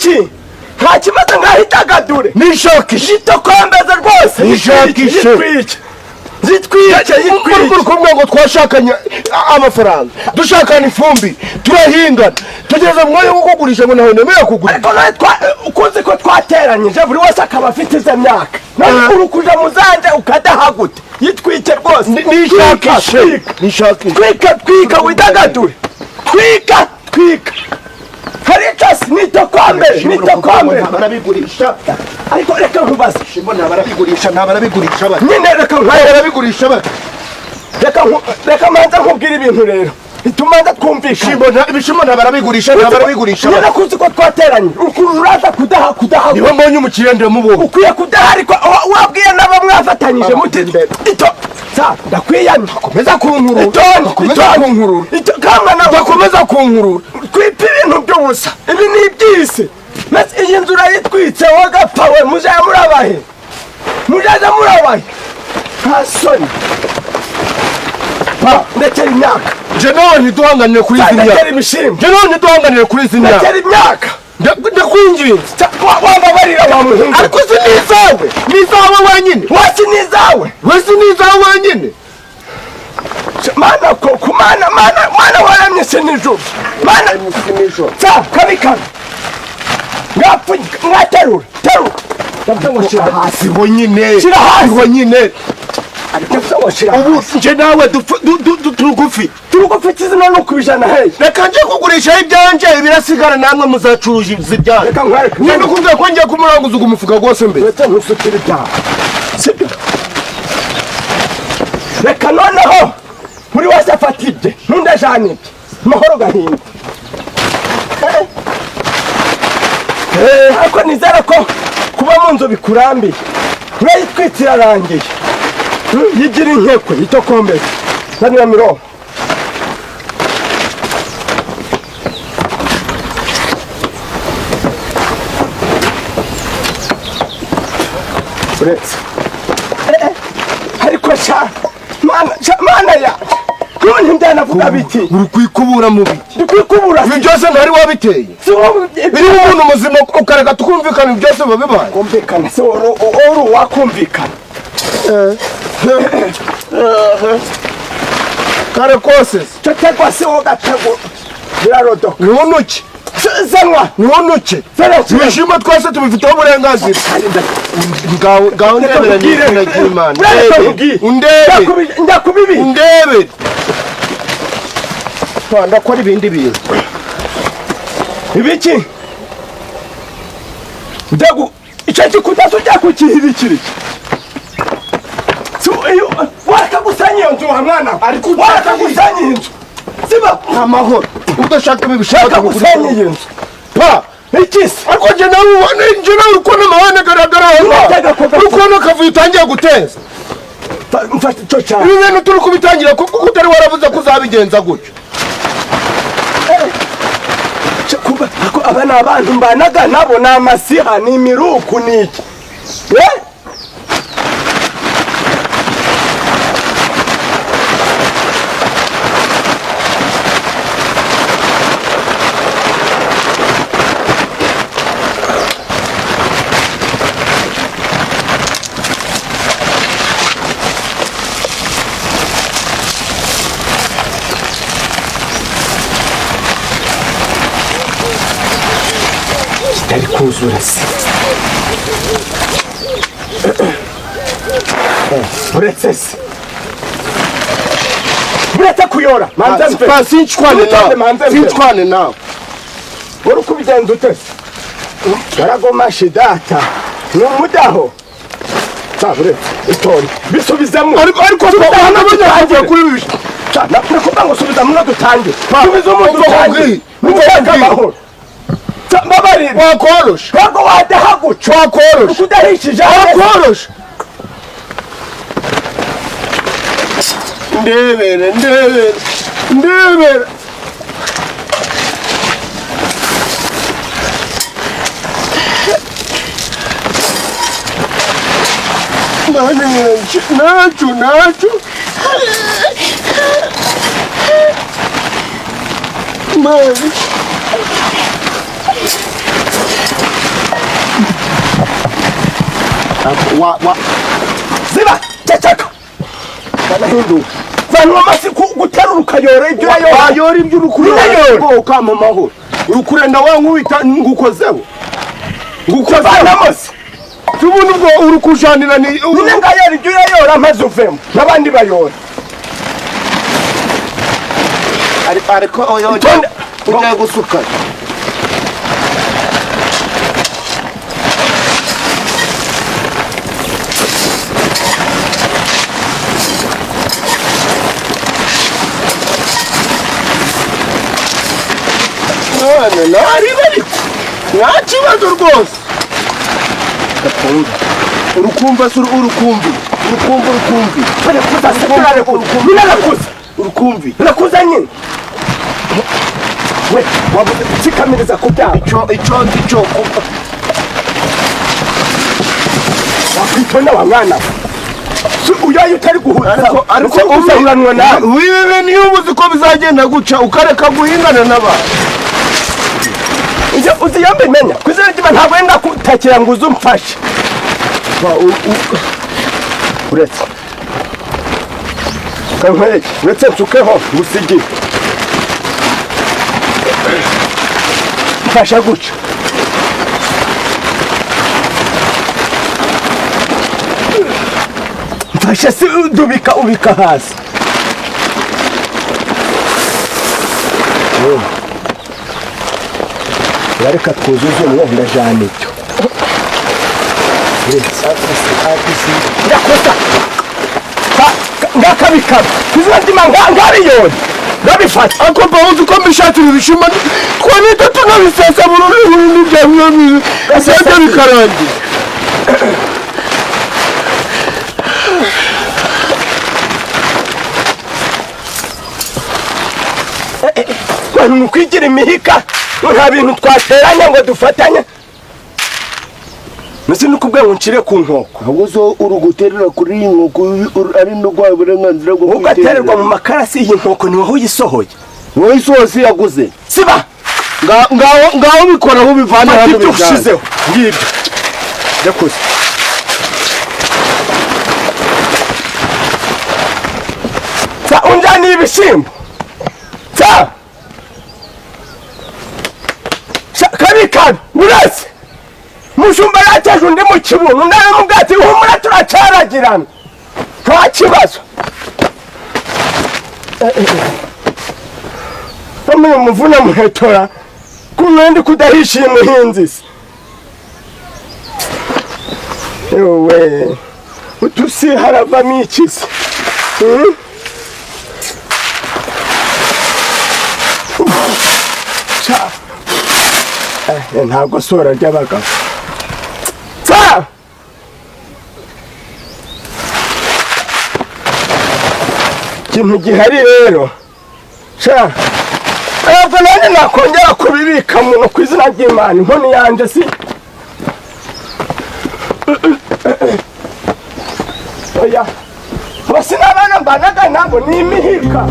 ibiki nta kibazo nkahitagadure nishakishe itokombeza rwose nishakishe zitwice kumwe ngo twashakanye amafaranga dushakana ifumbi turahingana tugeze umwanya wo kugurisha ngo nawe nemeye kugurisha ariko ukunze ko twateranyije buri wese akaba afite izo myaka none urukuja muzanje ukadahagute yitwice rwose nishakishe twika widagadure twika hari cyose nitokombere barabigurisha ariko reka nkubaze mbona barabigurisha nyine reka barabigurisha reka manza nkubwira ibintu rero itumanza twumvisha ibishimona barabigurisha nyine kuzi ko twateranye uraza kudaha niho mbonye umukiriya ndamubona ukwiye kudaha ariko wabwiye nabo mwafatanyije muti ito ndakwiyana komeza kunkurura komeza kunkurura twipa ibintu by'ubusa ibi ni iby'isi iyi nzu urayitwitse wagapfa we mujaja murabahe nta soni ndekera imyaka je nawe ntiduhanganire kuri izi myaka ndekera imyaka ndakwinginze wababarira wa muhungu ariko si n'izawe wenyine wasi n'izawe wenyine mana koko mana waramye se nijoro mana kabikana mwaterura shira hasi honyine ubu nje nawe turugufi kizina no kubijana hehe reka nje kugurisha ibyanje birasigara namwe muzacuruza ibyanjye reka nkwereke ninde kumva ko ngiye kumuranguza umufuka rwose mbere reka ntusukire ibyaha sibyo reka noneho buri wese afata ibye ntundajane ibye mahoro gahinda ariko nizera ko kuba mu nzu bikurambiye urayitwitse irarangiye yigira inkekwe itokombeze zanira mirongo uretse ariko mana ya none ndanavuga biti uri kwikubura mu biti kwikubura ibi byose ntari wabiteye birimo umuntu muzima ukareka tukumvikana byose babibaye kumvikana se oru wakumvikana kare kose cyotegwa se wo gatego birarodoka niwonuke zanwa niwonuke ibishimbo twese tubifiteho uburenganzira ngaho ndeberanye n'Imana undebe ndakora ibindi bintu ibiki ndego icyo gikuta ujya kukihirikira warakagusanya iyo nzu wa mwana warakagusanya iyi nzu siba amahoro udashaka ibishaka gusanya iyi nzu pa ikisi ariko nje nawe ukona amahane agaragara aho ukona akavuyo utangiye guteza mfata icyo cyane ibi bintu turi kubitangira kuko utari waravuze ko uzabigenza gutyo aba ni abantu mbanaga nabo ni amasiha ni imiruku ni iki kitari kuzura se uretse se uretse kuyora manze mfe sinchwane nawe uri ukubigenza ute garagoma shidata ni umudaho uretse itori bisubizamo ariko twabana bajya kuri bibi nakuvuga ngo subizamo no dutangire subizamo dutangire n'umuyaga amahoro mbabarira wakorosha ntabwo wadahaguca wakorosha udahishije wakorosha ndebere nacho mani ziba ceceka banahinduka vanwa amasi guterura ukayora ibyo wayora ibyo Urayora. ukama amahoro urukurenda we nkubita ngukozeho vanamose tubundi ubwo uri kujanira ni nyine ngayora ibyo urayora maze uvemo n'abandi bayora ariko oyo ugiye gusuka nta kibazo rwose urukumva se urukumvi urakuza nyine we wabuze gutsikamiriza ku byabo icyo wakwitonda wa mwana uyoye utari guhuza ariko uzahiranwa nawe wiwe niyo ubuzi ko bizagenda guca ukareka guhingana n'abantu uzi iyo mbimenya ku izina ry'Imana ntabwo wenda kutakira ngo uze umfashe uretse kankwereke uretse nsukeho ngusigire mfasha guca mfasha si ubika hasi reka twuzuze umwe ndajana icyo ndakosa ngakabikaba kuzina ndima ngariyoni ngabifata ariko bawuzi ko mbishatira ibishima twanita tunabisesa burundu bya mwami gasete bikarangira ni ukwigira imihika nta bintu twateranya ngo dufatanye mbese ni ukubwira ngo ncire ku nkoko ahubwo zo uri guterera kuri iyi nkoko ari no guha uburenganzira bwo ugatererwa mu makarasi iyi nkoko ni wowe uyisohoye wowe isohose yaguze siba ngaho bikora aho ubivana hano ibyo ushizeho ngibyo yakoze unjaniye ibishyimbo kabikabi uretse mushumba yateje undi mu kibuno ndaramubwira ati humura turacaragirana nta kibazo uyu muvuna muhetora ku mwenda kudahishiye umuhinzi se yewe utusi haravamo iki se ntabwo sora ry'abagabo ikintu gihari rero ntabwo nanjye nakongera kubibika muntu ku izina ry'Imana inkoni yanjye si oya bose n'abana mbanaga nabo ni imihika